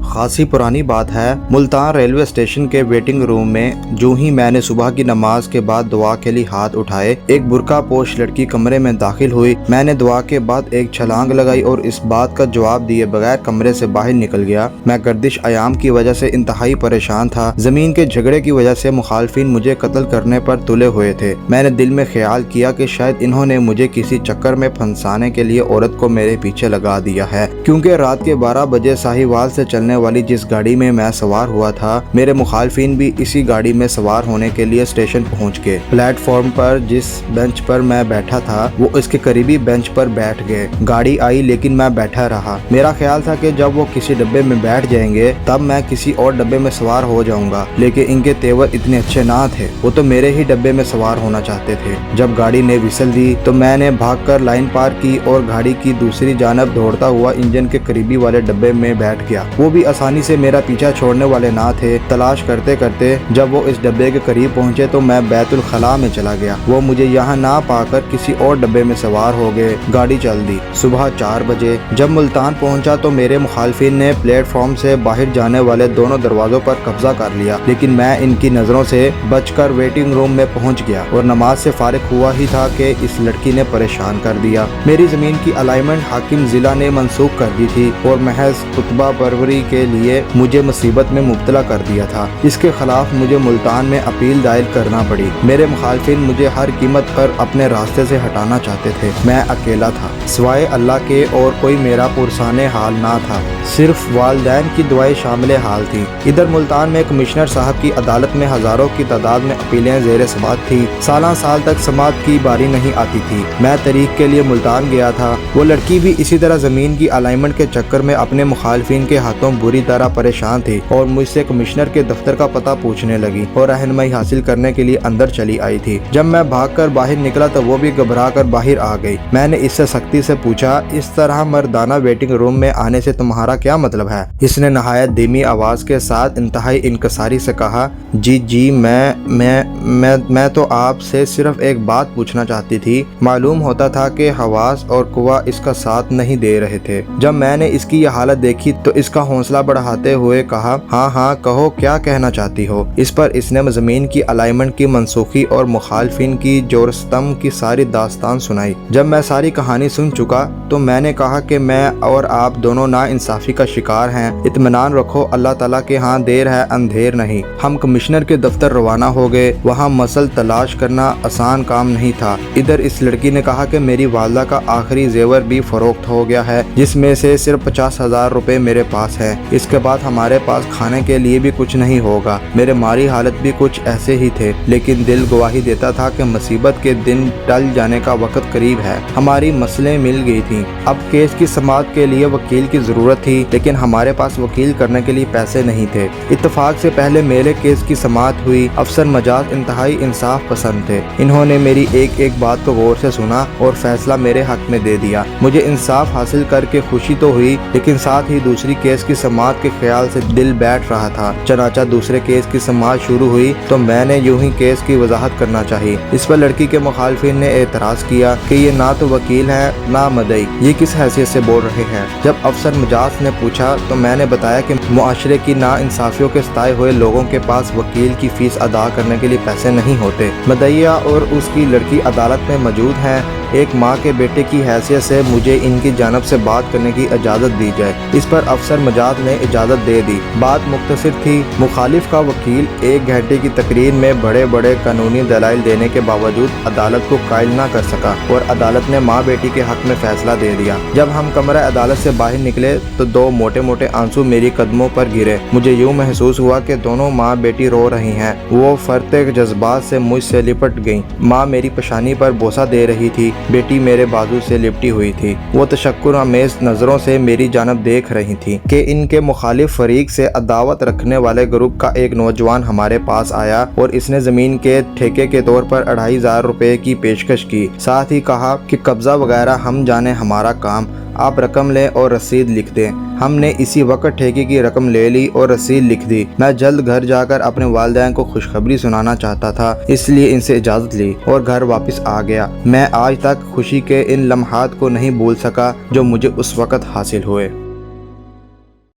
खासी पुरानी बात है। मुल्तान रेलवे स्टेशन के वेटिंग रूम में जो ही मैंने सुबह की नमाज के बाद दुआ के लिए हाथ उठाए, एक बुर्का पोश लड़की कमरे में दाखिल हुई। मैंने दुआ के बाद एक छलांग लगाई और इस बात का जवाब दिए बगैर कमरे से बाहर निकल गया। मैं गर्दिश आयाम की वजह से इंतहाई परेशान था। जमीन के झगड़े की वजह से मुखालफिन मुझे कत्ल करने पर तुले हुए थे। मैंने दिल में ख्याल किया कि शायद इन्होंने मुझे किसी चक्कर में फंसाने के लिए औरत को मेरे पीछे लगा दिया है, क्योंकि रात के 12 बजे साहिवाल से चलने वाली जिस गाड़ी में मैं सवार हुआ था, मेरे मुखालफिन भी इसी गाड़ी में सवार होने के लिए स्टेशन पहुंच गए। प्लेटफॉर्म पर जिस बेंच पर मैं बैठा था वो इसके करीबी बेंच पर बैठ गए। गाड़ी आई लेकिन मैं बैठा रहा। मेरा ख्याल था कि जब वो किसी डब्बे में बैठ जाएंगे तब मैं किसी और डब्बे में सवार हो जाऊंगा, लेकिन इनके तेवर इतने अच्छे ना थे। वो तो मेरे ही डब्बे में सवार होना चाहते थे। जब गाड़ी ने विसल दी तो मैंने भागकर लाइन पार की और गाड़ी की दूसरी जानब दौड़ता हुआ इंजन के करीबी वाले डब्बे में बैठ गया। वो भी आसानी से मेरा पीछा छोड़ने वाले ना थे। तलाश करते करते जब वो इस डब्बे के करीब पहुंचे तो मैं बैतुल खला में चला गया। वो मुझे यहाँ ना पाकर किसी और डब्बे में सवार हो गए। गाड़ी चल दी। सुबह 4 बजे जब मुल्तान पहुंचा तो मेरे मुखालफिन ने प्लेटफॉर्म से बाहर जाने वाले दोनों दरवाजों पर कब्जा कर लिया, लेकिन मैं इनकी नजरों से बचकर वेटिंग रूम में पहुंच गया और नमाज से फारिग हुआ ही था कि इस लड़की ने परेशान कर दिया। मेरी जमीन की अलाइनमेंट हाकिम जिला ने मंसूख कर दी थी और महज खुतबा परवरी के लिए मुझे मुसीबत में मुब्तला कर दिया था। इसके खिलाफ मुझे मुल्तान में अपील दायर करना पड़ी। मेरे मुखालफिन मुझे हर कीमत पर अपने रास्ते से हटाना चाहते थे। मैं अकेला था, सिवाय अल्लाह के और कोई मेरा पुरसाने हाल ना था। सिर्फ वालिदैन की दुआएं शामिल हाल थी। इधर मुल्तान में कमिश्नर साहब की अदालत में हजारों की तादाद में अपीलें ज़ेर समाअत थी। साल तक समाअत की बारी नहीं आती थी। मैं तरीक के लिए मुल्तान गया था। वो लड़की भी इसी तरह जमीन की अलाइनमेंट के चक्कर में अपने मुखालफिन के हाथों बुरी तरह परेशान थी और मुझसे कमिश्नर के दफ्तर का पता पूछने लगी और रहनुमाई हासिल करने के लिए अंदर चली आई थी। जब मैं भागकर बाहर निकला तो वो भी घबरा कर बाहर आ गई। मैंने इससे सख्ती से पूछा, इस तरह मर्दाना वेटिंग रूम में आने से तुम्हारा क्या मतलब है? इसने नहायत धीमी आवाज के साथ इंतहाई इनकसारी से कहा, जी मैं तो आपसे सिर्फ एक बात पूछना चाहती थी। मालूम होता था कि हवास और कुवा इसका साथ नहीं दे रहे थे। जब मैंने इसकी ये हालत देखी तो इसका हौसला बढ़ाते हुए कहा, हाँ कहो, क्या कहना चाहती हो? इस पर इसने जमीन की अलाइनमेंट की मनसूखी और मुखालफिन की जोरस्तम की सारी दास्तान सुनाई। जब मैं सारी कहानी सुन चुका तो मैंने कहा कि मैं और आप दोनों ना इंसाफी का शिकार हैं। इत्मीनान रखो, अल्लाह ताला के यहाँ देर है अंधेर नहीं। हम कमिश्नर के दफ्तर रवाना हो गए। वहाँ मसल तलाश करना आसान काम नहीं था। इधर इस लड़की ने कहा कि मेरी वालदा का आखिरी जेवर भी फरोख्त हो गया है, जिसमें से सिर्फ 50,000 रुपए मेरे पास है। इसके बाद हमारे पास खाने के लिए भी कुछ नहीं होगा। मेरे माली हालत भी कुछ ऐसे ही थे, लेकिन दिल गवाही देता था कि मुसीबत के दिन टल जाने का वक्त करीब है। हमारी मसलें मिल गई थी। अब केस की समाअत के लिए वकील की जरूरत थी, लेकिन हमारे पास वकील करने के लिए पैसे नहीं थे। इत्तेफाक से पहले मेरे केस की समाअत हुई। अफसर मजाज इंतहाई इंसाफ पसंद थे। इन्होंने मेरी एक बात को गौर से सुना और फैसला मेरे हक में दे दिया। मुझे इंसाफ हासिल करके खुशी तो हुई, लेकिन साथ ही दूसरी केस की समाअत के ख्याल से दिल बैठ रहा था। चनाचा दूसरे केस की समाअत शुरू हुई तो मैंने यूं ही केस की वजाहत करना चाहिए। इस पर लड़की के मुखालफिन ने एतराज किया कि ये ना तो वकील है ना मदई, ये किस हैसियत से बोल रहे हैं। जब अफसर मजाज ने पूछा तो मैंने बताया कि मुआशरे की ना इंसाफियों के सताए हुए लोगों के पास वकील की फीस अदा करने के लिए पैसे नहीं होते। मदइया और उसकी लड़की अदालत में मौजूद हैं। एक माँ के बेटे की हैसियत से मुझे इनकी जानब से बात करने की इजाज़त दी जाए। इस पर अफसर मजाद ने इजाज़त दे दी। बात मुख्तसर थी। मुखालिफ का वकील 1 घंटे की तकरीर में बड़े बड़े कानूनी दलाइल देने के बावजूद अदालत को कायल ना कर सका और अदालत ने माँ बेटी के हक में फैसला दे दिया। जब हम कमरा अदालत से बाहर निकले तो 2 मोटे मोटे आंसू मेरी कदमों पर गिरे। मुझे यूँ महसूस हुआ कि दोनों माँ बेटी रो रही हैं। वो फरते जज्बात से मुझसे लिपट गईं। माँ मेरी पेशानी पर बोसा दे रही थी, बेटी मेरे बाजू से लिपटी हुई थी। वो तशक्कुर आमेज नजरों से मेरी जानब देख रही थी कि इनके मुखालिफ फरीक से अदावत रखने वाले ग्रुप का एक नौजवान हमारे पास आया और इसने जमीन के ठेके के तौर पर 2500 रुपए की पेशकश की। साथ ही कहा कि कब्जा वगैरह हम जाने हमारा काम, आप रकम लें और रसीद लिख दें। हमने इसी वक्त ठेके की रकम ले ली और रसीद लिख दी। मैं जल्द घर जाकर अपने वालिदैन को खुशखबरी सुनाना चाहता था, इसलिए इनसे इजाज़त ली और घर वापस आ गया। मैं आज तक खुशी के इन लम्हात को नहीं भूल सका जो मुझे उस वक्त हासिल हुए।